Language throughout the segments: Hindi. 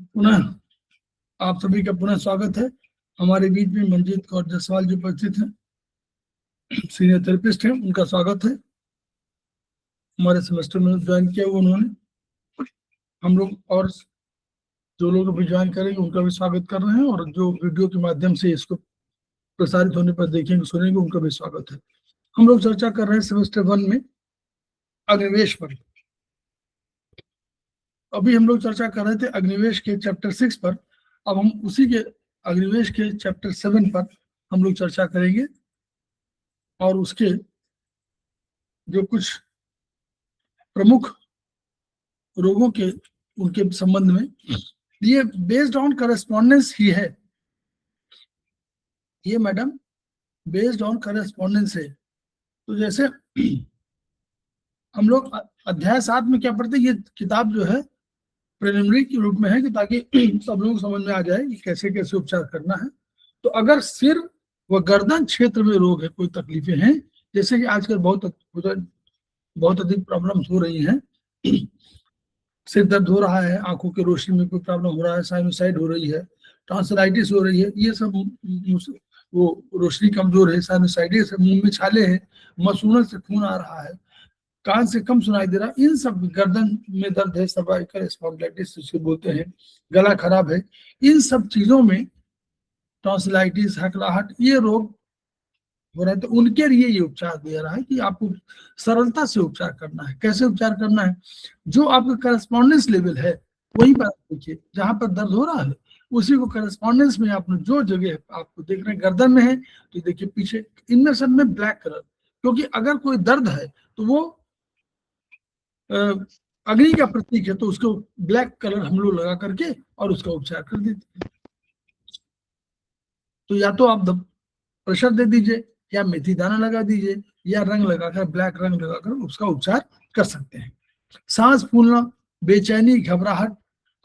पुनः आप सभी का पुनः स्वागत है। हमारे बीच में मंजीत कौर जायसवाल जी उपस्थित हैं, सीनियर थेरेपिस्ट हैं, उनका स्वागत है। हमारे सेमेस्टर में ज्वाइन किया हुआ उन्होंने। हम लोग और जो लोग अभी ज्वाइन करेंगे उनका भी स्वागत कर रहे हैं, और जो वीडियो के माध्यम से इसको प्रसारित होने पर देखेंगे सुनेंगे उनका भी स्वागत है। हम लोग चर्चा कर रहे हैं सेमेस्टर 1 में अग्निवेश पर। अभी हम लोग चर्चा कर रहे थे अग्निवेश के चैप्टर 6 पर। अब हम उसी के अग्निवेश के चैप्टर 7 पर हम लोग चर्चा करेंगे, और उसके जो कुछ प्रमुख रोगों के उनके संबंध में, ये बेस्ड ऑन करस्पॉन्डेंस ही है। ये मैडम बेस्ड ऑन करस्पॉन्डेंस है। तो जैसे हम लोग अध्याय 7 में क्या पढ़ते हैं, ये किताब जो है प्रिलिमिनरी के रूप में है कि ताकि सब लोग समझ में आ जाए कि कैसे कैसे उपचार करना है। तो अगर सिर व गर्दन क्षेत्र में रोग है, कोई तकलीफें हैं, जैसे कि आजकल बहुत अधिक प्रॉब्लम्स हो रही हैं, सिर दर्द हो रहा है, आंखों की रोशनी में कोई प्रॉब्लम हो रहा है, साइनोसाइड हो रही है, टॉन्सिलाइटिस हो रही है, ये सब वो रोशनी कमजोर है, साइनोसाइटिस है, मुंह में छाले हैं, मसूड़न से खून आ रहा है, कान से कम सुनाई दे रहा, इन सब, गर्दन में दर्द है, सर्वाइकल स्पॉन्डिलाइटिस जिसे बोलते हैं, गला खराब है, इन सब चीजों में टॉन्सिलाइटिस, हकलाहट, ये रोग हो रहा है। तो उनके लिए ये उपचार दे रहा है कि आपको सरलता से उपचार करना है। कैसे उपचार करना है, जो आपका करस्पॉन्डेंस लेवल है वहीं पर देखिए, जहां पर दर्द हो रहा है उसी को करस्पॉन्डेंस में आपने जो जगह आपको देख रहे हैं गर्दन में है, तो देखिए पीछे इनमें सब में ब्लैक कलर, क्योंकि अगर कोई दर्द है तो वो अग्नि का प्रतीक है, तो उसको ब्लैक कलर हम लोग लगा करके और उसका उपचार कर देते हैं। तो या तो आप प्रेशर दे दीजिए, या मेथी दाना लगा दीजिए, या रंग लगाकर, ब्लैक रंग लगाकर उसका उपचार कर सकते हैं। सांस फूलना, बेचैनी, घबराहट,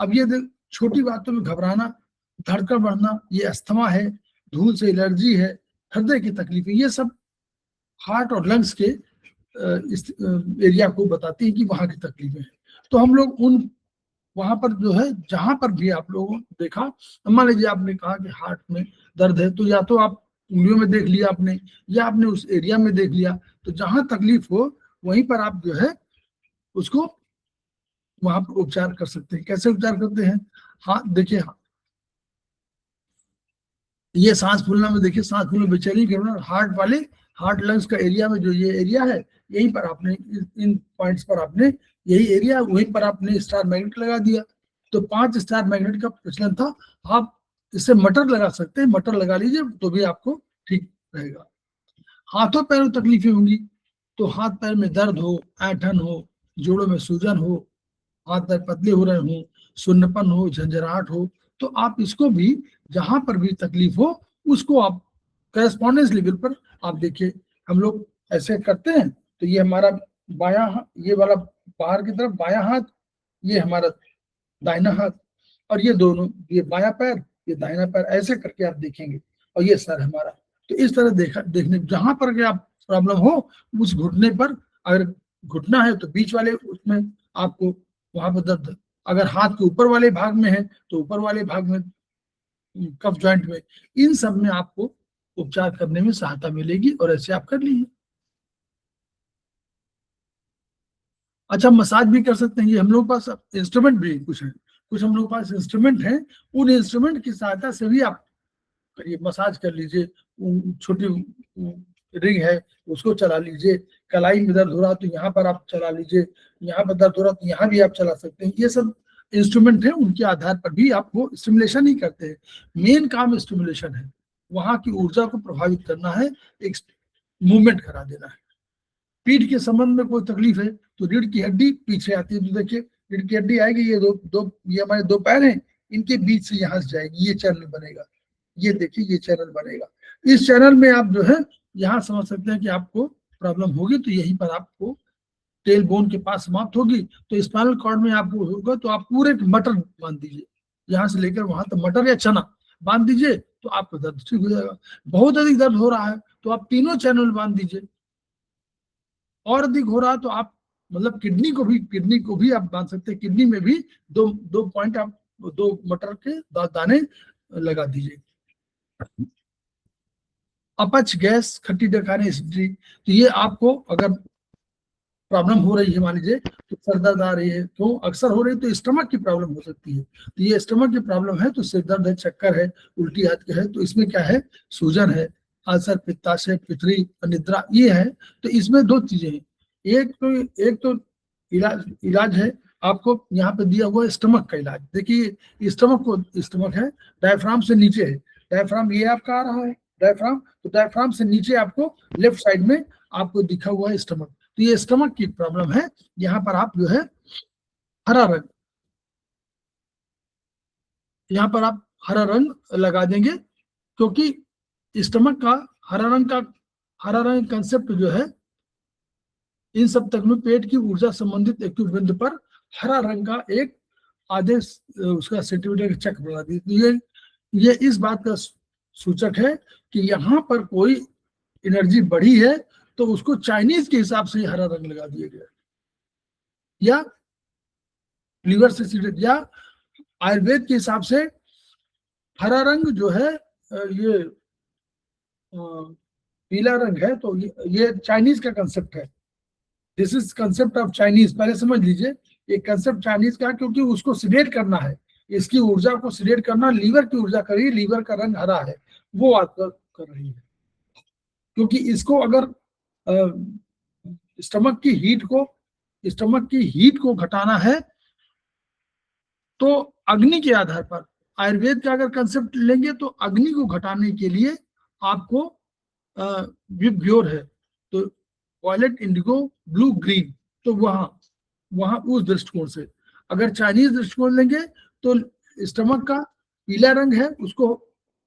अब ये छोटी बातों में घबराना, धड़कन बढ़ना, ये अस्थमा है, धूल से एलर्जी है, हृदय की तकलीफें, ये सब हार्ट और लंग्स के इस एरिया को बताती है कि वहां की तकलीफें हैं। तो हम लोग उन वहां पर जो है, जहां पर भी आप लोगों ने देखा, मान लीजिए आपने कहा कि हार्ट में दर्द है, तो या तो आप उंगलियों में देख लिया आपने, या आपने उस एरिया में देख लिया, तो जहां तकलीफ हो वहीं पर आप जो है उसको वहां पर उपचार कर सकते हैं। कैसे उपचार करते हैं, हाँ देखिए, ये सांस फूलना में देखिए, सांस फूलना, बेचैनी करना, हार्ट लंग्स का एरिया में जो ये एरिया है, यहीं पर आपने इन पॉइंट्स पर आपने यही एरिया, वहीं पर आपने स्टार मैग्नेट लगा दिया, तो 5 स्टार मैग्नेट का प्रचलन था। आप इससे मटर लगा सकते हैं, मटर लगा लीजिए तो भी आपको ठीक रहेगा। हाथों पैरों तकलीफें होंगी, तो हाथ पैर में दर्द हो, ऐंठन हो, जोड़ों में सूजन हो, हाथ पैर पतले हो रहे हो, सुन्नपन हो, झंझराहट हो, तो आप इसको भी, जहां पर भी तकलीफ हो उसको आप करस्पॉन्डेंस लेवल पर आप देखिए। हम लोग ऐसे करते हैं, तो ये हमारा बायां, ये वाला बाहर की तरफ बायां हाथ, ये हमारा दाहिना हाथ, और ये दोनों, ये बायां पैर, ये दाहिना पैर, ऐसे करके आप देखेंगे, और ये सर हमारा। तो इस तरह देखने जहां पर के आप प्रॉब्लम हो, उस घुटने पर, अगर घुटना है तो बीच वाले उसमें आपको वहां पर दर्द, अगर हाथ के ऊपर वाले भाग में है तो ऊपर वाले भाग में, कफ जॉइंट में, इन सब में आपको उपचार करने में सहायता मिलेगी, और ऐसे आप कर लीजिए। अच्छा, मसाज भी कर सकते हैं, ये हम लोग पास इंस्ट्रूमेंट भी कुछ है, कुछ हम लोग पास इंस्ट्रूमेंट हैं, उन इंस्ट्रूमेंट की सहायता से भी आप करिए, मसाज कर लीजिए। छोटी रिंग है उसको चला लीजिए, कलाई में दर्द हो रहा तो यहाँ पर आप चला लीजिए, यहाँ पर दर्द हो रहा तो यहाँ भी आप चला सकते हैं। ये सब इंस्ट्रूमेंट है, उनके आधार पर भी आपको स्टिमुलेशन ही करते हैं। मेन काम स्टिमुलेशन है, वहां की ऊर्जा को प्रभावित करना है, एक मूवमेंट करा देना है। पीठ के संबंध में कोई तकलीफ है तो रीढ़ की हड्डी पीछे आती है, तो देखिए रीढ़ की हड्डी आएगी, ये ये हमारे 2 पैर हैं, इनके बीच से यहाँ से जाएगी, ये चैनल बनेगा, ये देखिए ये चैनल बनेगा। इस चैनल में आप जो है यहाँ समझ सकते हैं कि आपको प्रॉब्लम होगी, तो यहीं पर आपको टेल बोन के पास समाप्त होगी, तो स्पाइनल कॉर्ड में आपको होगा, तो आप पूरे मटर बांध दीजिए, यहाँ से लेकर वहां तक मटर या चना बांध दीजिए, तो आपका दर्द ठीक हो जाएगा। बहुत अधिक दर्द हो रहा है तो आप तीनों चैनल बांध दीजिए, और अधिक हो रहा है तो आप मतलब किडनी को भी आप बांध सकते हैं, किडनी में भी दो पॉइंट आप 2 मटर के दाने लगा दीजिए। अपच, गैस, खट्टी डकारी, एसिडिटी, तो ये आपको अगर प्रॉब्लम हो रही है, मान लीजिए तो सर दर्द आ रही है, तो अक्सर हो रही है, तो स्टमक की प्रॉब्लम हो सकती है। तो ये स्टमक की प्रॉब्लम है तो सिर दर्द है, चक्कर है, उल्टी आदि है, तो इसमें क्या है, सूजन है, अल्सर, पित्ताशय, पितरी, अनिद्रा, ये है। तो इसमें 2 चीजें हैं, एक तो इलाज इलाज है आपको यहाँ पे दिया हुआ स्टमक का इलाज। देखिए स्टमक है, डायफ्राम से नीचे है, डायफ्राम ये आपका आ रहा है, डायफ्राम, तो डायफ्राम से नीचे आपको लेफ्ट साइड में आपको दिखा हुआ है स्टमक, तो ये स्टमक की प्रॉब्लम है। यहाँ पर आप जो है हरा रंग, यहाँ पर आप हरा रंग लगा देंगे, क्योंकि स्टमक का हरा रंग कंसेप्ट जो है, इन सब तक में पेट की ऊर्जा संबंधित एक्टिव बिंदु पर हरा रंग का एक आदेश उसका सेंटीमीटर का चक्र बना दी। तो ये इस बात का सूचक है कि यहाँ पर कोई एनर्जी बढ़ी है, तो उसको चाइनीज के हिसाब से हरा रंग लगा दिया गया, या लीवर से सीडेड, या आयुर्वेद के हिसाब से हरा रंग जो है ये पीला रंग है, तो ये चाइनीज का कंसेप्ट है। This is concept of Chinese, पहले समझ लीजिए, ये कंसेप्ट चाइनीज का, क्योंकि उसको सीडेट करना है, इसकी ऊर्जा को सीडेट करना, लीवर की ऊर्जा करिए, लीवर का रंग हरा है, वो बात कर रही है। क्योंकि इसको अगर स्टमक की हीट को घटाना है, तो अग्नि के आधार पर आयुर्वेद का अगर कंसेप्ट लेंगे, तो अग्नि को घटाने के लिए आपको विबग्योर है, तो वॉयलेट, इंडिगो, ब्लू, ग्रीन, तो वहां उस दृष्टिकोण से अगर चाइनीज दृष्टिकोण लेंगे, तो स्टमक का पीला रंग है,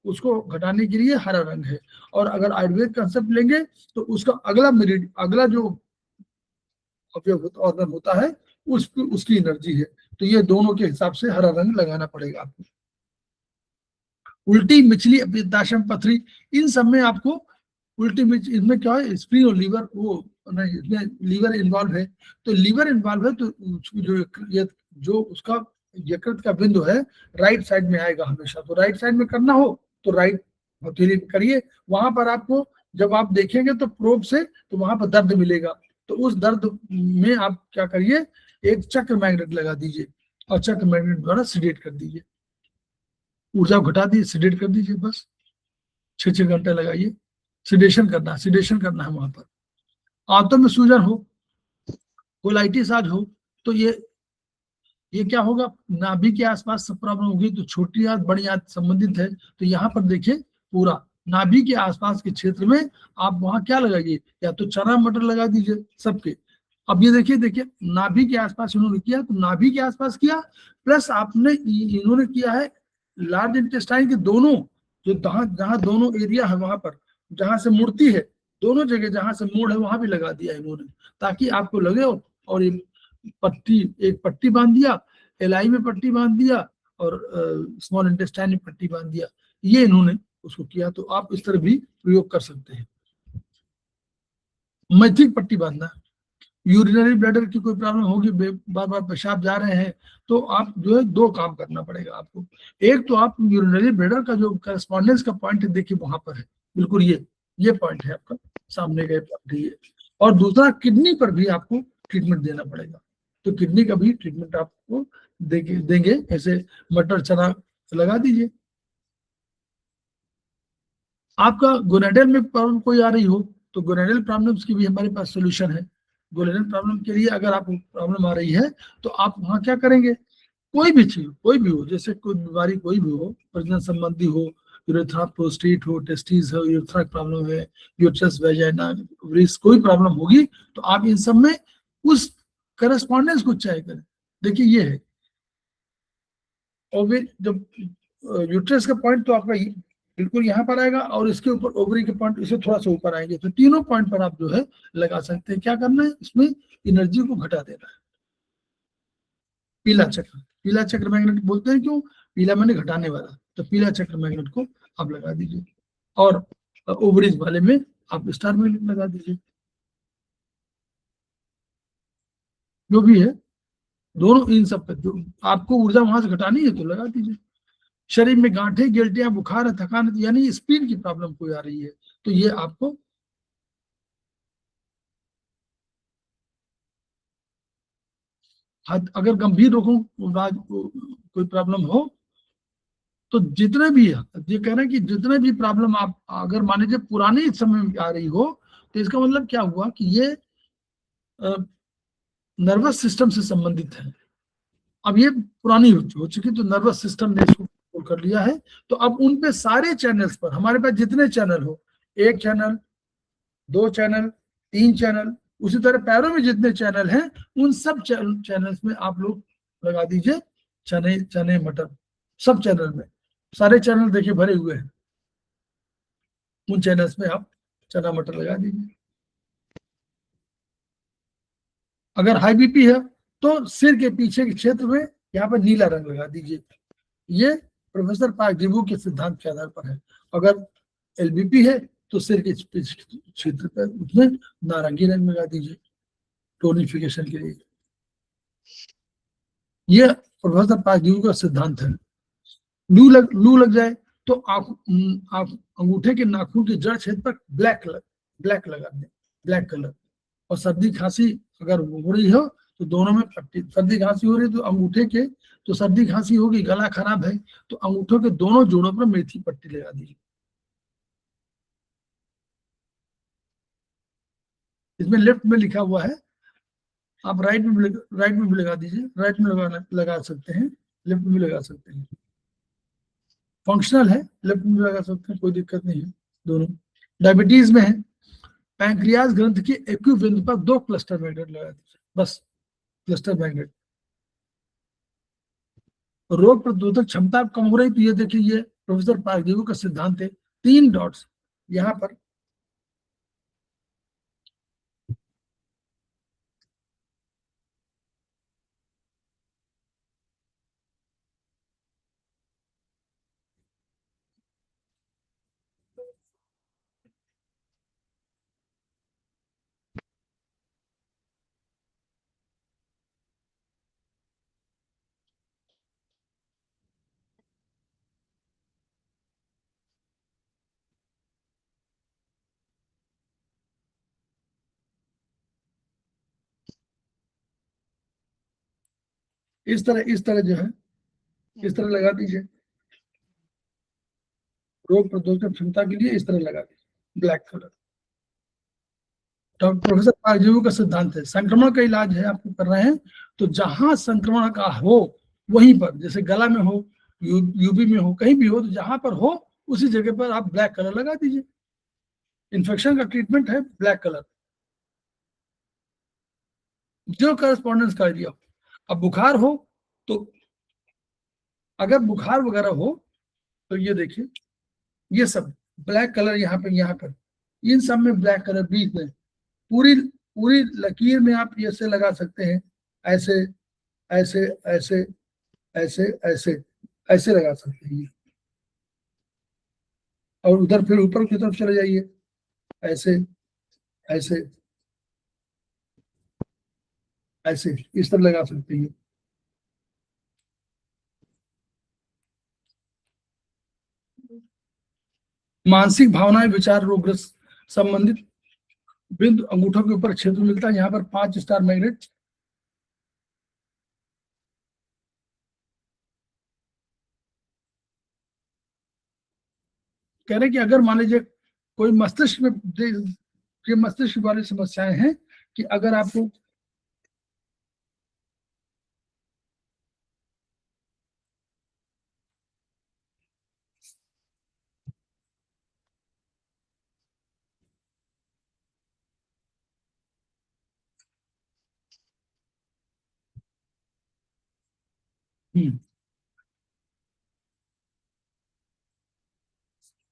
उसको घटाने के लिए हरा रंग है। और अगर आयुर्वेद कंसेप्ट लेंगे, तो उसका अगला जो ऑर्गन होता है, उसकी एनर्जी है। तो ये दोनों के हिसाब से हरा रंग लगाना पड़ेगा आपको। उल्टी, मिचली, पित्ताशय, पथरी, इन सब में आपको उल्टी मिचली, इसमें क्या है, स्प्लीन और लीवर, वो नहीं, इसमें लीवर इन्वॉल्व है, तो लीवर इन्वॉल्व है, तो जो उसका यकृत का बिंदु है राइट साइड में आएगा हमेशा। तो राइट साइड में करना हो तो राइट हथेली करिए, वहां पर आपको जब आप देखेंगे तो प्रोब से, तो वहां पर दर्द मिलेगा, तो उस दर्द में आप क्या करिए, एक चक्र मैग्नेट लगा दीजिए, और चक्र मैग्नेट द्वारा सीडेट कर दीजिए, ऊर्जा घटा दी, सीडेट कर दीजिए, बस 6 घंटे लगाइए, सीडेशन करना है वहां पर। आंतों में सूजन हो, कोलाइटिस आज हो, तो ये क्या होगा, नाभि के आसपास सब प्रॉब्लम होगी, तो छोटी आंत बड़ी आंत संबंधित है, तो यहाँ पर देखिए पूरा नाभि के आसपास के क्षेत्र में आप वहां क्या लगाइए, या तो चना मटर लगा दीजिए सबके। अब ये देखिए नाभि के आसपास इन्होंने किया, तो नाभि के आसपास किया, प्लस इन्होंने किया है लार्ज इंटेस्टाइन के दोनों, जो जहां दोनों एरिया है, वहां पर जहां से मुड़ती है, दोनों जगह जहां से मोड़ है वहां भी लगा दिया इन्होंने, ताकि आपको लगे। और एक पट्टी बांध दिया, एलआई में पट्टी बांध दिया, और स्मॉल इंटेस्टाइन में पट्टी बांध दिया, ये इन्होंने उसको किया। तो आप इस तरह भी प्रयोग कर सकते हैं। मैथिक पट्टी बांधना, यूरिनरी ब्लैडर की कोई प्रॉब्लम होगी, बार बार पेशाब जा रहे हैं, तो आप जो है 2 काम करना पड़ेगा आपको। एक तो आप यूरिनरी ब्लैडर का जो करस्पॉन्डेंस का पॉइंट है, देखिए वहां पर है, बिल्कुल ये पॉइंट है आपका, सामने का पॉइंट है ये। और दूसरा, किडनी पर भी आपको ट्रीटमेंट देना पड़ेगा, तो किडनी का भी ट्रीटमेंट आपको देंगे, ऐसे मटर चना लगा दीजिए। आपका गोनेडल में प्रॉब्लम कोई आ रही हो, तो गोनेडल प्रॉब्लम्स की भी हमारे पास सोल्यूशन है। गोनेडल प्रॉब्लम के लिए अगर आपको प्रॉब्लम आ रही है, तो आप वहाँ क्या करेंगे, कोई भी हो, जैसे कोई बीमारी कोई भी हो, प्रजनन संबंधी हो, यूरेथ्रा, प्रोस्टेट हो, टेस्टिस हो, यूरेथ्रा प्रॉब्लम है, यूट्रस, वेजाइना, ओवरीज, कोई प्रॉब्लम होगी, तो आप इन सब में उस करस्पॉन्डेंस को चेक करें। देखिए ये है, और जब यूट्रस का पॉइंट तो आपका बिल्कुल यहाँ पर आएगा, और इसके ऊपर ओवरी के पॉइंट इसे थोड़ा सा ऊपर आएंगे, तो तीनों पॉइंट पर आप जो है लगा सकते हैं। क्या करना है, इसमें एनर्जी को घटा देना है। पीला चक्र मैग्नेट बोलते हैं, क्यों, पीला मैंने घटाने वाला, तो पीला चक्र मैग्नेट को आप लगा दीजिए, और ओवरीज वाले में आप स्टार मैग्नेट लगा दीजिए, जो भी है। दोनों इन सब पे आपको ऊर्जा वहां से घटानी है तो लगा दीजिए। शरीर में गांठें, गिल्टियां, बुखार है, थकान है, यानी स्पीड की प्रॉब्लम कोई आ रही है तो ये आपको अगर गंभीर रोगों कोई प्रॉब्लम हो तो जितने भी है, ये कह रहे हैं कि जितने भी प्रॉब्लम आप अगर मान लीजिए पुराने समय में आ रही हो तो इसका मतलब क्या हुआ कि ये नर्वस सिस्टम से संबंधित है। अब ये पुरानी हो चुकी तो नर्वस सिस्टम ने इसको कंट्रोल कर लिया है। तो अब उन पे सारे चैनल्स पर हमारे पास जितने चैनल हो, एक चैनल, दो चैनल, तीन चैनल, उसी तरह पैरों में जितने चैनल हैं उन सब चैनल्स में आप लोग लगा दीजिए चने, चने मटर, सब चैनल में, सारे चैनल देखिए भरे हुए हैं, उन चैनल्स में आप चना मटर लगा दीजिए। अगर हाई बीपी है तो सिर के पीछे के क्षेत्र में यहाँ पर नीला रंग लगा दीजिए। ये प्रोफेसर पागजीबू के सिद्धांत के आधार पर है। अगर एलबीपी है तो सिर के क्षेत्र पर उसमें नारंगी रंग लगा दीजिए टोनिफिकेशन के लिए। ये प्रोफेसर पागजीबू का सिद्धांत है। लू लग जाए तो आप अंगूठे के नाखून के जड़ क्षेत्र पर ब्लैक लगा दें, ब्लैक कलर। और सर्दी खांसी अगर हो रही हो तो दोनों में पट्टी, सर्दी खांसी हो रही है तो अंगूठे के, तो सर्दी खांसी होगी, गला खराब है तो अंगूठों के दोनों जोड़ों पर मेथी पट्टी लगा दीजिए। इसमें लेफ्ट में लिखा हुआ है, आप राइट में भी लगा दीजिए, राइट में लगा सकते हैं, लेफ्ट में भी लगा सकते हैं, फंक्शनल है, लेफ्ट में लगा सकते हैं, कोई दिक्कत नहीं है दोनों। डायबिटीज में है, पैंक्रियाज ग्रंथ की एक्यू बिंदु पर 2 क्लस्टर मैग्नेट लगा दीजिए, बस क्लस्टर मैग्नेट। रोग प्रतिरोधक क्षमता कम हो रही तो ये देखिए, ये प्रोफेसर पागजीबू का सिद्धांत है, 3 डॉट्स यहाँ पर इस तरह जो है इस तरह लगा दीजिए। रोग प्रतिरोधक क्षमता के लिए इस तरह लगा दीजिए, ब्लैक कलर। डॉक्टर प्रोफेसर पागजीबू का सिद्धांत है, संक्रमण का इलाज है आपको कर रहे हैं तो जहां संक्रमण का हो वहीं पर, जैसे गला में हो, यूबी में हो, कहीं भी हो, तो जहां पर हो उसी जगह पर आप ब्लैक कलर लगा दीजिए। इन्फेक्शन का ट्रीटमेंट है ब्लैक कलर, जो करस्पॉन्डेंस का एरिया हो। अब बुखार हो तो, अगर बुखार वगैरह हो तो ये देखिए, ये सब ब्लैक कलर यहाँ पर इन सब में ब्लैक कलर बीच में पूरी पूरी लकीर में आप ऐसे लगा सकते हैं, ऐसे ऐसे ऐसे ऐसे ऐसे ऐसे लगा सकते हैं। और उधर फिर ऊपर की तरफ चले जाइए, ऐसे ऐसे ऐसे इस तरह लगा सकते हैं। मानसिक भावनाएं, विचार, रोगग्रस्त संबंधित बिंदु अंगूठों के ऊपर क्षेत्र मिलता है, यहाँ पर 5 स्टार मैग्नेट। कह रहे हैं कि अगर मान लीजिए कोई मस्तिष्क में मस्तिष्क वाली समस्याएं हैं कि अगर आपको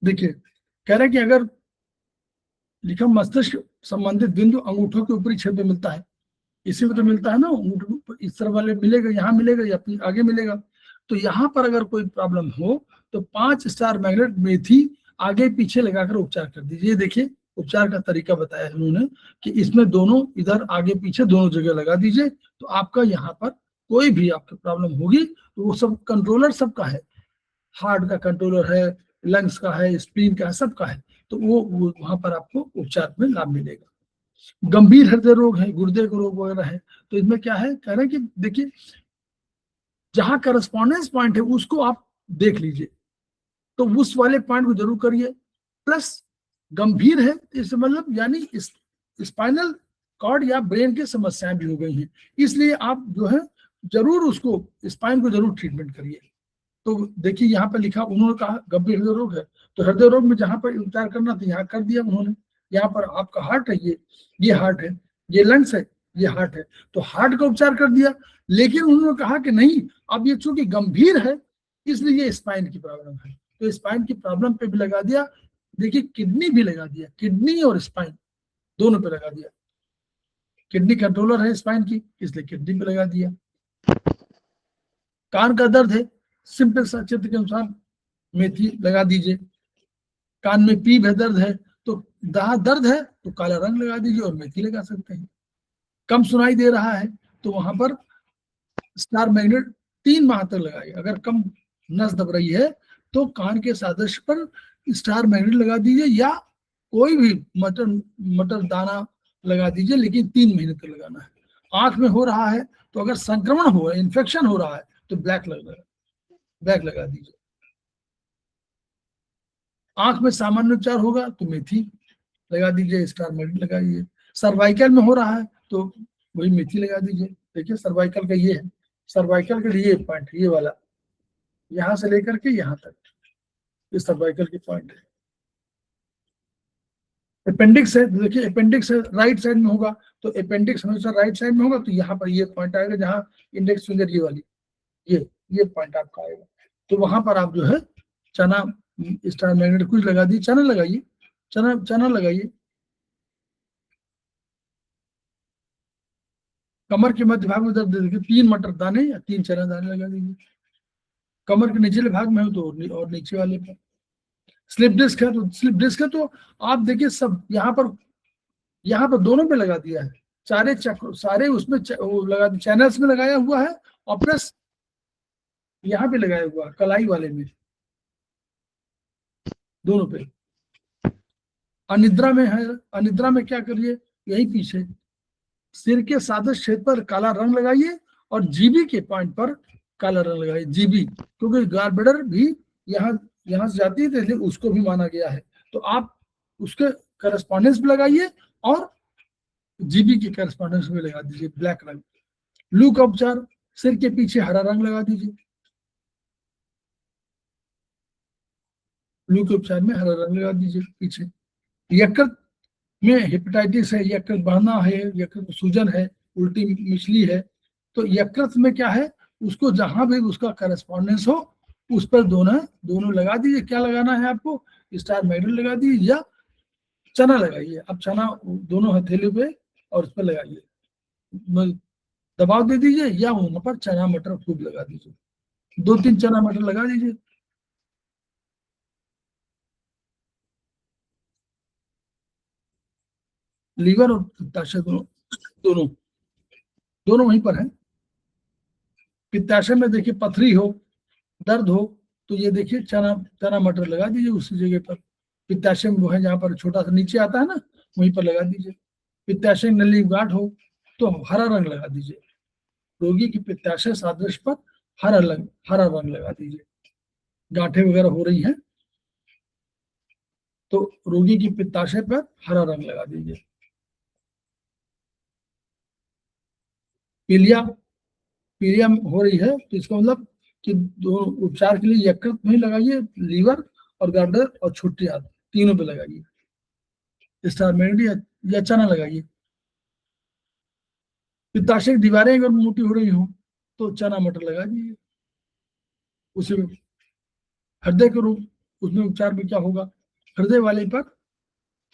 देखिए, कह रहे हैं कि अगर लिखा मस्तिष्क संबंधित बिंदु अंगूठों के ऊपरी क्षेत्र में मिलता है, इसी में तो मिलता है ना, अंगूठों इस तरह वाले मिलेगा, यहाँ मिलेगा या आगे मिलेगा, तो यहाँ पर अगर कोई प्रॉब्लम हो तो 5 स्टार मैग्नेट मेथी आगे पीछे लगाकर उपचार कर दीजिए। देखिए उपचार का तरीका बताया है उन्होंने कि इसमें दोनों, इधर आगे पीछे दोनों जगह लगा दीजिए तो आपका यहाँ पर कोई भी आपकी प्रॉब्लम होगी तो वो सब कंट्रोलर सबका है, हार्ट का कंट्रोलर है, लंग्स का है, स्प्लीन का है, सबका है। तो वो वहां पर आपको उपचार में लाभ मिलेगा। गंभीर हृदय रोग है, गुर्दे के रोग वगैरह है, तो इसमें क्या है, कह रहे हैं कि देखिए जहां करस्पॉन्डेंस पॉइंट है उसको आप देख लीजिए, तो उस वाले पॉइंट को जरूर करिए। प्लस गंभीर है इस मतलब यानी स्पाइनल कॉर्ड या ब्रेन की समस्याएं भी हो गई हैं, इसलिए आप जो है जरूर उसको स्पाइन को जरूर ट्रीटमेंट करिए। तो देखिए यहाँ पर लिखा, उन्होंने कहा गंभीर हृदय रोग है, तो हृदय रोग में जहां पर उपचार करना था यहाँ कर दिया उन्होंने। यहाँ पर आपका हार्ट है, ये हार्ट है, ये लंग्स है, ये हार्ट है, तो हार्ट का उपचार कर दिया। लेकिन उन्होंने कहा कि नहीं, अब ये चूंकि गंभीर है इसलिए ये स्पाइन की प्रॉब्लम है, तो स्पाइन की प्रॉब्लम पे भी लगा दिया। देखिए किडनी भी लगा दिया, किडनी और स्पाइन दोनों पे लगा दिया। किडनी कंट्रोलर है स्पाइन की, इसलिए किडनी पे लगा दिया। कान का दर्द है, सिंपल सा चित्र के अनुसार मेथी लगा दीजिए। कान में पीप है, दर्द है, तो जहां दर्द है तो काला रंग लगा दीजिए और मेथी लगा सकते हैं। कम सुनाई दे रहा है तो वहां पर स्टार मैग्नेट 3 माह तक लगाइए। अगर कम नस दब रही है तो कान के सादृश्य पर स्टार मैग्नेट लगा दीजिए, या कोई भी मटर मटर दाना लगा दीजिए, लेकिन 3 महीने तक लगाना है। आंख में हो रहा है तो अगर संक्रमण हो, इन्फेक्शन हो रहा है तो ब्लैक लगा दीजिए। आंख में सामान्य उपचार होगा तो मेथी लगा दीजिए, स्टार मैग्नेट लगाइए। सर्वाइकल में हो रहा है तो वही मेथी लगा दीजिए। देखिए सर्वाइकल का ये है, सर्वाइकल के लिए पॉइंट ये वाला, यहां से लेकर के यहां तक ये सर्वाइकल की पॉइंट है। अपेंडिक्स है, देखिए अपेंडिक्स है राइट साइड में होगा, तो अपेंडिक्स हमेशा राइट साइड में होगा, तो यहाँ पर ये पॉइंट आएगा, जहां इंडेक्स फिंगर ये वाली, ये पॉइंट आपका आएगा। तो वहां पर आप जो है चना, स्टार मैग्नेट कुछ लगा दी, चना लगाइए, चना लगाइए। कमर के मध्य भाग में दर्द, देखिए 3 मटर दाने या 3 चना दाने लगा दीजिए। कमर के निचले भाग में हो तो और नीचे वाले पर। स्लिप डिस्क है तो स्लिप डिस्क है तो आप देखिए सब यहाँ पर दोनों पे लगा दिया है, सारे चक्र सारे उसमें वो लगा चैनल्स में लगाया हुआ है, और प्लस यहाँ पे लगाया हुआ है कलाई वाले में, दोनों पे। अनिद्रा में है, अनिद्रा में क्या करिए, यही पीछे सिर के सादृश्य क्षेत्र पर काला रंग लगाइए, और जीबी के पॉइंट पर काला रंग लगाइए, जीबी, क्योंकि गालब्लैडर भी यहाँ से जाती है, तो इसलिए उसको भी माना गया है। तो आप उसके करस्पॉन्डेंस भी लगाइए और जीबी के करस्पॉन्डेंस में लगा दीजिए ब्लैक रंग। लू का उपचार, सिर के पीछे हरा रंग लगा दीजिए, लू के उपचार में हरा रंग लगा दीजिए पीछे। यकृत में हेपेटाइटिस है, यकृत बढ़ना है, यकृत में सूजन है, उल्टी मिचली है, तो यकृत में क्या है, उसको जहां भी उसका करस्पॉन्डेंस हो उस पर दोनों लगा दीजिए। क्या लगाना है आपको, स्टार मैग्नेट लगा दीजिए या चना लगाइए। अब चना दोनों हथेली पे और उस पर लगाइए, दबाव दे दीजिए, या वहां पर चना मटर खूब लगा दीजिए, 2-3 चना मटर लगा दीजिए। लीवर और पित्ताशय दोनों दोनों वहीं पर है। पित्ताशय में देखिए पथरी हो, दर्द हो, तो ये देखिए चना चना मटर लगा दीजिए उसी जगह पर। पित्ताशय में वो है जहाँ पर छोटा सा नीचे आता है ना, वहीं पर लगा दीजिए। पित्ताशय नली गांठ हो तो हरा रंग लगा दीजिए, रोगी की पित्ताशय सादृश्य पर हरा रंग लगा दीजिए। गांठें वगैरह हो रही हैं तो रोगी की पित्ताशय पर हरा रंग लगा दीजिए। पीलिया पीलिया हो रही है तो इसका मतलब कि दो उपचार के लिए यकृत में लगाइए, लीवर और गार्डर और छोटी आंत तीनों पे लगाइए, स्टार मैग्नेट या चना लगाइए। पित्ताशय की दीवारें अगर मोटी हो रही हो तो चना मटर लगा दीजिए उसी में। हृदय के रोग, उसमें उपचार में क्या होगा, हृदय वाले पर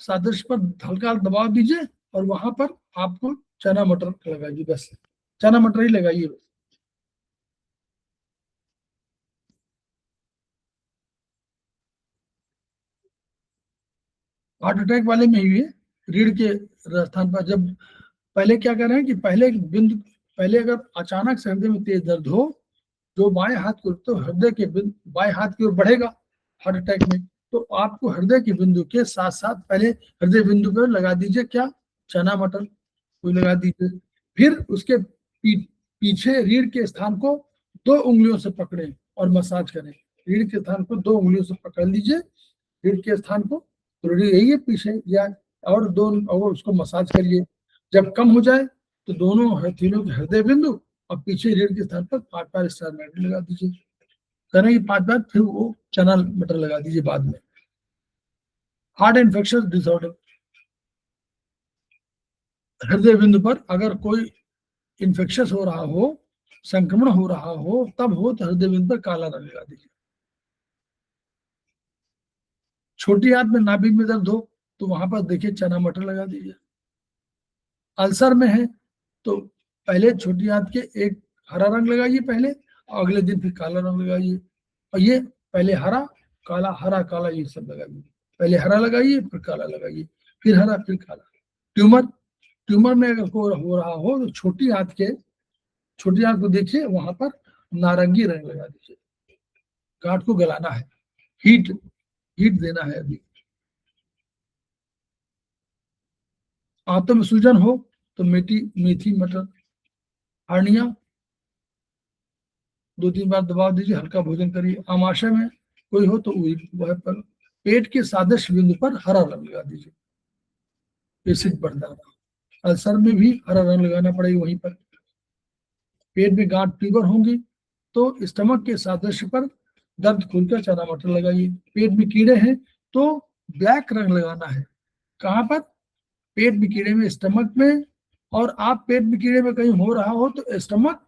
सादृश्य पर हल्का दबाव दीजिए और वहां पर आपको चना मटर लगाइए, बस चना मटर ही लगाइए बस। हार्ट अटैक वाले में ही है, रीढ़ के स्थान पर। जब पहले क्या कर रहे हैं कि पहले बिंदु पहले अगर अचानक से हृदय में तेज दर्द हो, जो बाएं हाथ को तो हृदय के बाएं हाथ की ओर बढ़ेगा हार्ट अटैक में, तो आपको हृदय के बिंदु के साथ साथ पहले हृदय बिंदु पर लगा दीजिए क्या, चना मटर कोई लगा दीजिए। फिर उसके पीछे रीढ़ के स्थान को 2 उंगलियों से पकड़े और मसाज करें। रीढ़ के स्थान को 2 उंगलियों से पकड़ लीजिए, रीढ़ के स्थान को, तो रीढ़ यही है पीछे या, और 2 और उसको मसाज करिए। जब कम हो जाए तो दोनों हथेलियों के हृदय बिंदु और पीछे रीढ़ के स्थान पर 5 बार स्टार मेटल लगा दीजिए। करेंगे 5 बार, फिर वो चना मटर लगा दीजिए बाद में। हार्ट इन्फेक्शन डिसऑर्डर, हृदय बिंदु पर अगर कोई इन्फेक्शन हो रहा हो, संक्रमण हो रहा हो, तब हो तो हृदय बिंदु पर काला रंग लगा दीजिए। छोटी हाथ में नाभिक में दर्द हो तो वहां पर देखिए चना मटर लगा दीजिए। अल्सर में है तो पहले छोटी हाथ के एक हरा रंग लगाइए पहले, और अगले दिन फिर काला रंग लगाइए। और ये पहले हरा काला ये सब लगाइए, पहले हरा लगाइए फिर काला लगाइए, फिर हरा फिर काला। ट्यूमर में अगर कोई हो रहा हो तो छोटी हाथ को देखिए, वहां पर नारंगी रंग लगा दीजिए। गांठ को गलाना है, हीट देना है। अभी आंतों में सूजन हो तो मेथी मटर। हर्निया 2-3 बार दबा दीजिए, हल्का भोजन करिए। आमाशय में कोई हो तो वह पर पेट के सादृश्य बिंदु पर हरा रंग लगा दीजिए। एसिड बढ़ जाना, अल्सर में भी हरा रंग लगाना पड़ेगा वहीं पर। पेट में गांठ फीवर होंगी तो स्टमक के सादृश्य पर दर्द खुलकर चना मटर लगाइए। पेट में कीड़े हैं तो ब्लैक रंग लगाना है। कहाँ पर, पेट में कीड़े में, स्टमक में। और आप पेट में कीड़े में कहीं हो रहा हो तो स्टमक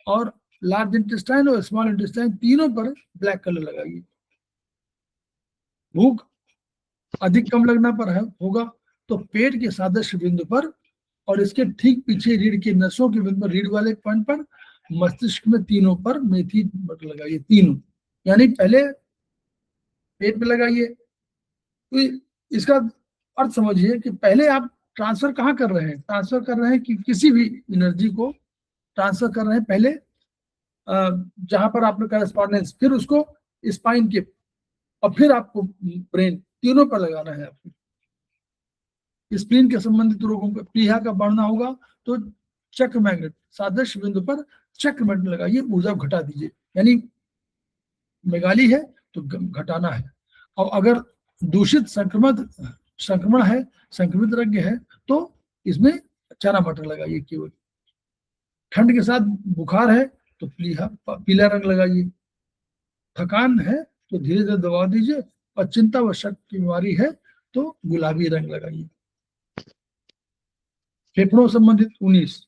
और लार्ज इंटेस्टाइन और स्मॉल इंटेस्टाइन तीनों पर ब्लैक कलर लगाइए। भूख अधिक कम लगना पर होगा तो पेट के सादृश्य बिंदु पर और इसके ठीक पीछे रीढ़ की नसों के बिंदु पर, रीढ़ वाले पॉइंट पर, मस्तिष्क में तीनों पर मेथी मटर लगाइए। तीनों यानी पहले पेट में लगाइए। तो इसका अर्थ समझिए कि पहले आप ट्रांसफर कहाँ कर रहे हैं, ट्रांसफर कर रहे हैं कि किसी भी एनर्जी को ट्रांसफर कर रहे हैं पहले जहां पर आपने करेस्पॉन्डेंस, फिर उसको स्पाइन के, और फिर आपको ब्रेन, तीनों पर लगाना है आपको। स्प्लीन के संबंधित रोगों का प्लीहा का बढ़ना होगा तो चक्र मैग्नेट सादृश्य बिंदु पर चक्र मैग्नेट लगाइए, ऊर्जा घटा दीजिए। यानी मेगाली है तो घटाना है। और अगर दूषित संक्रमण है, संक्रमित रंग है तो इसमें चना मटर लगाइए केवल। ठंड के साथ बुखार है तो पीला रंग लगाइए। थकान है तो धीरे धीरे दबा दीजिए, और चिंता व शक की बीमारी है तो गुलाबी रंग लगाइए। फेफड़ों संबंधित 19,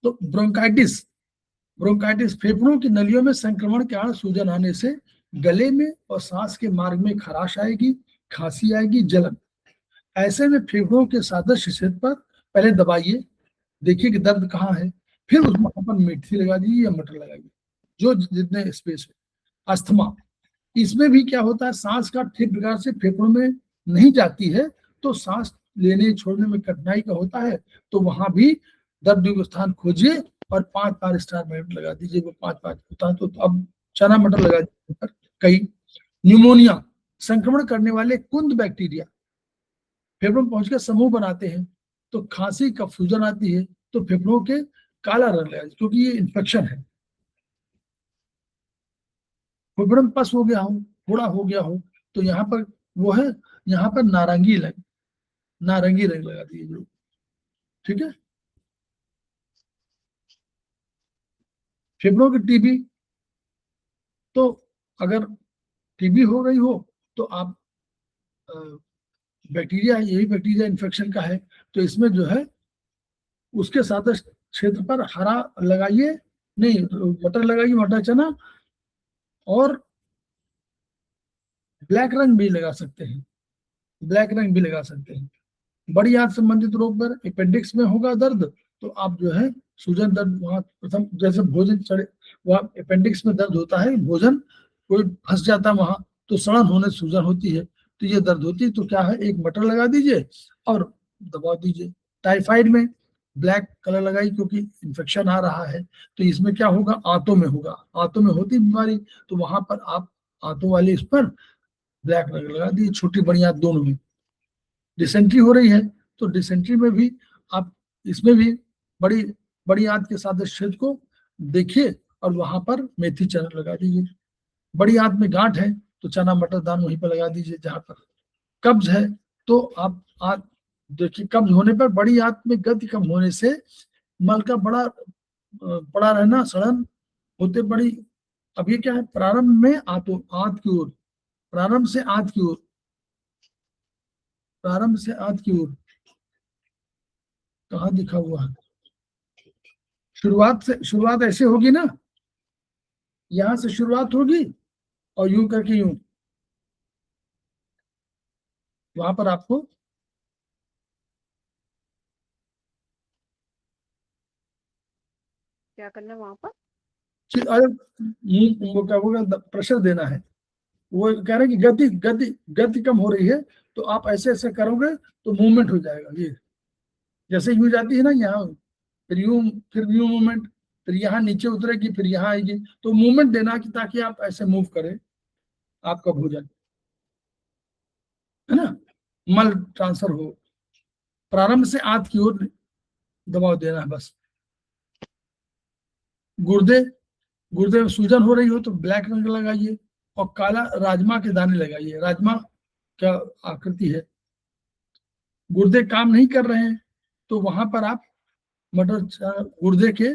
तो ब्रोंकाइटिस फेफड़ों की नलियों में संक्रमण के कारण सूजन आने से गले में और सांस के मार्ग में खराश आएगी, खांसी आएगी, जलन। ऐसे में फेफड़ों के सादृश्य क्षेत्र पर पहले दबाइए, देखिए कि दर्द कहाँ है, फिर उस वहां पर मेथी लगा दीजिए या मटर लगाइए, जो जितने स्पेस है। अस्थमा, इसमें भी क्या होता है, सांस का ठीक प्रकार से फेफड़ों में नहीं जाती है तो सांस लेने छोड़ने में कठिनाई का होता है, तो वहां भी दर्द युक्त स्थान खोजिए और 5 बार स्टार मेट लगा दीजिए। वो 5 होता है तो अब चना मटर लगा दीजिए। कई न्यूमोनिया, संक्रमण करने वाले कुंद बैक्टीरिया फेफड़ों में पहुंचकर समूह बनाते हैं तो खांसी कफ सूजन आती है, तो फेफड़ों के काला रंग लगा, क्योंकि ये इन्फेक्शन है। फेफड़ों में पस हो गया हो, थोड़ा हो गया हो, तो यहाँ पर वो है, यहाँ पर नारंगी रंग लगा दीजिए। ठीक है। फेफड़ों की टीबी, तो अगर टीबी हो गई हो तो आप बैक्टीरिया, यही बैक्टीरिया इन्फेक्शन का है, तो इसमें जो है उसके साथ क्षेत्र पर हरा लगाइए, नहीं मटर लगाइए, मटर चना, और ब्लैक रंग भी लगा सकते हैं, बड़ी आंत संबंधित रोग पर, अपेंडिक्स में होगा दर्द तो आप जो है सूजन दर्द वहां प्रथम जैसे भोजन चढ़े वह अपेंडिक्स में दर्द होता है, भोजन कोई फंस जाता है वहां, तो सड़न होने सूजन होती है, तो ये दर्द होती है, तो क्या है, एक मटर लगा दीजिए और दबा दीजिए। टाइफाइड में ब्लैक कलर लगाई, क्योंकि इन्फेक्शन आ रहा है, तो इसमें क्या होगा, आंतों में होगा, आंतों में होती बीमारी, तो वहां पर आप आंतों वाले इस पर ब्लैक कलर लगा दिए, छोटी बड़ी आंत दोनों में। डिसेंट्री हो रही है, तो डिसेंट्री में भी आप इसमें भी बड़ी बड़ी आंत के साथ छेद को देखिए और वहां पर मेथी चना लगा दीजिए। बड़ी आंत में गांठ है तो चना मटर दाल वहीं पर लगा दीजिए। जहां पर कब्ज है तो आप देखिए, कब्ज होने पर बड़ी आंत में गति कम होने से मल का पड़ा रहना, सड़न होते बड़ी। अब ये क्या है, प्रारंभ में आंत की ओर, प्रारंभ से आंत की ओर, प्रारंभ से आंत की ओर कहाँ दिखा हुआ है, शुरुआत ऐसे होगी ना, यहां से शुरुआत होगी और यूं करके यूं, वहां पर आपको क्या करना है वहां पर, अरे वो क्या होगा, प्रेशर देना है। वो कह रहे हैं कि गति गति गति कम हो रही है, तो आप ऐसे ऐसे करोगे तो मूवमेंट हो जाएगा। ये जैसे यूं जाती है ना यहाँ, फिर यूं मूवमेंट, फिर यहाँ नीचे उतरेगी, फिर यहाँ आएगी, तो मूवमेंट देना कि ताकि आप ऐसे मूव करें आपका भोजन, है ना, मल ट्रांसफर हो। प्रारंभ से आंत की ओर दबाव देना है बस। गुर्दे गुर्दे में सूजन हो रही हो तो ब्लैक रंग लगाइए और काला राजमा के दाने लगाइए। राजमा क्या आकृति है, गुर्दे काम नहीं कर रहे हैं तो वहां पर आप मटर गुर्दे के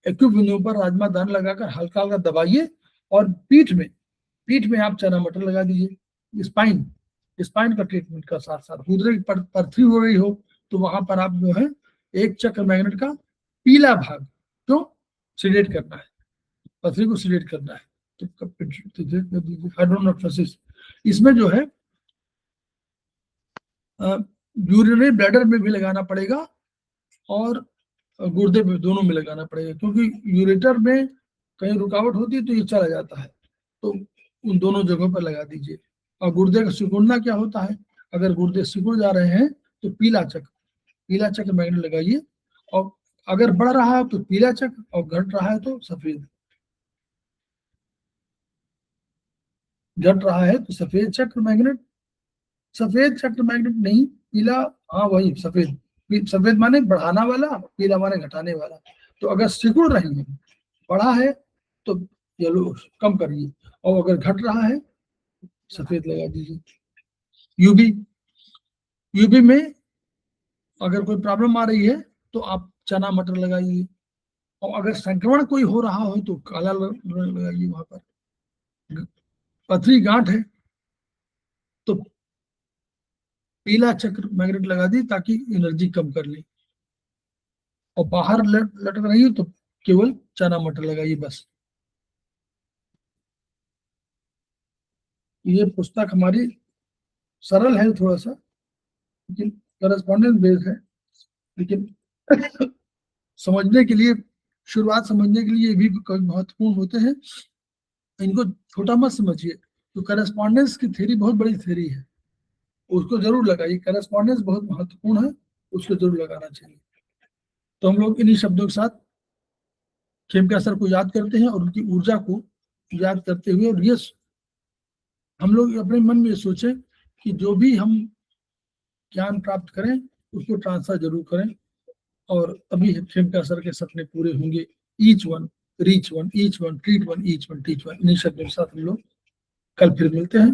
एक्यूट बिंदुओं पर राजमा दाना लगाकर हल्का हल्का दबाइए और पीठ में आप चना मटर लगा दीजिए। स्पाइन का ट्रीटमेंट का साथ साथ गुर्दे की पथरी हो रही हो तो वहां पर आप जो है एक चक्र मैग्नेट का पीला भाग क्यों सिलेट करना है, पथरी को सिलेट करना है, तो हाइड्रोनेफ्रोसिस इसमें जो है यूरिनरी ब्लैडर में भी लगाना पड़ेगा और गुर्दे में, दोनों में लगाना पड़ेगा, क्योंकि यूरेटर में कहीं रुकावट होती है तो ये चला जाता है, तो उन दोनों जगहों पर लगा दीजिए। और गुर्दे का सिकुड़ना क्या होता है, अगर गुर्दे सिकुड़ जा रहे हैं तो पीला चक्र मैग्नेट लगाइए, और अगर बढ़ रहा है तो पीला चक्र और घट रहा है तो सफेद, घट रहा है तो सफेद चक्र मैग्नेट, सफेद चक्र मैग्नेट नहीं, पीला, हाँ वही सफेद, सफेद माने बढ़ाना वाला, पीला माने घटाने वाला। तो अगर सिकुड़ रही है, बढ़ा है तो येलो कम करिए, और अगर घट रहा है सफेद लगा दीजिए। यूबी में अगर कोई प्रॉब्लम आ रही है तो आप चना मटर लगाइए, और अगर संक्रमण कोई हो रहा हो तो काला लगाइए। वहां पर पथरी गांठ है तो पीला चक्र मैग्नेट लगा दी ताकि एनर्जी कम कर ले, और बाहर लटक रही हो तो केवल चना मटर लगाइए बस। ये पुस्तक हमारी सरल है थोड़ा सा, लेकिन करस्पॉन्डेंस बेस्ड है, लेकिन समझने के लिए, शुरुआत समझने के लिए भी महत्वपूर्ण होते हैं। इनको छोटा मत समझिए, तो करस्पॉन्डेंस की थ्योरी बहुत बड़ी थ्योरी है, उसको जरूर लगाइए। करस्पॉन्डेंस बहुत महत्वपूर्ण है, उसको जरूर लगाना चाहिए। तो हम लोग इन्हीं शब्दों के साथ खेमका सर को याद करते हैं और उनकी ऊर्जा को याद करते हुए, और ये हम लोग अपने मन में सोचें कि जो भी हम ज्ञान प्राप्त करें उसको ट्रांसफर जरूर करें, और तभी खेमका सर के सपने पूरे होंगे। Each one reach one, each one treat one, each one teach one. इन्हीं शब्दों के साथ हम लोग कल फिर मिलते हैं।